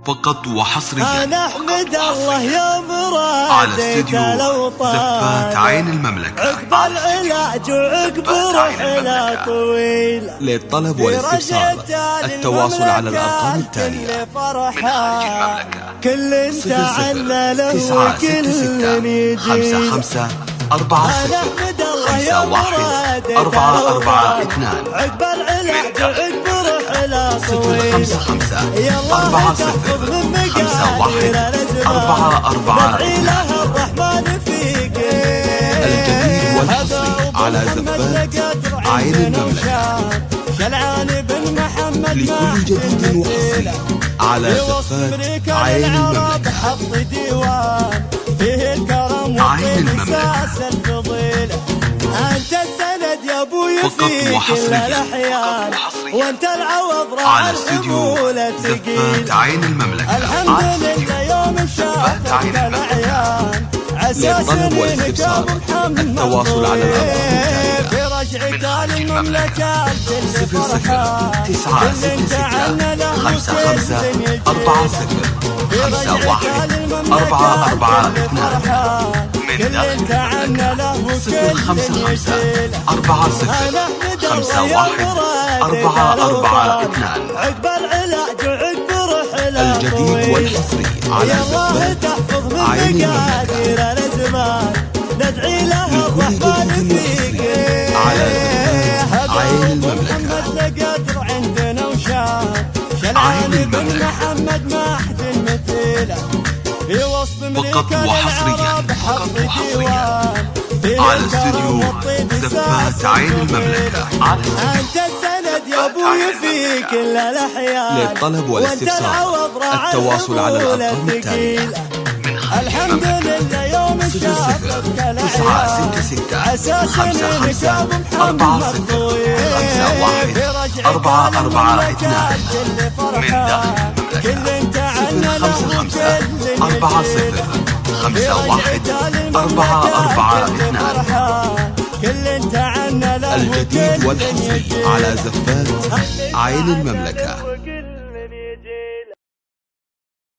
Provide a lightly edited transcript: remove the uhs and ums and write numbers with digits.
فقط وحصريا أنا أحمد الله يوم على راديت استديو لو زفات عين المملكة، عقب العلاج وعقب رحلة طويلة. للطلب والاستفسار التواصل على الأرقام التالية: من خارج المملكة كل انت عنا له 966 يجي 55 40 51 442 عقب العلاج وعقب رحلة طويلة. 055 40 51 442 إله الرحمن فيك الجديد والحصري على زفات عين المملكة. شلعان بن محمد لكل جديد وحصري على زفات عين المملكة. حط ديوان فيه الكرم عين المملكة. الفضيلة. أنت السند يا أبوي فقط في كل وحصريا الأحيان، وأنت العوض على استديو زفات عين المملكة. الحمد لله يوم شافك الأعيان. للطلب والاستفسار التواصل على الأرقام التالية: في رجعة المملكة 00 966 55 40 51 442 من داخل 055 40 51 442 عقب العلاج وعقب رحلة الجديد والحصري على زفات عين المملكة. ندعي له لكل الرحمن جديد فيك على زفات عين المملكة. محمد قدر عندنا وشان عين شلعان بن المملكة. محمد ما حد مثيله في وسط فقط وحصريا على استديو زفات عين المملكة. أنت السند يا أبوي في كل الأحيان، للطلب والاستفسار التواصل على الأرقام التالية: من خارج الحمد لله يوم 00 الشافك 966 55 40 51 442 من داخل المملكة. 055 40 51 442 الجديد والحصري على زفات عين المملكة.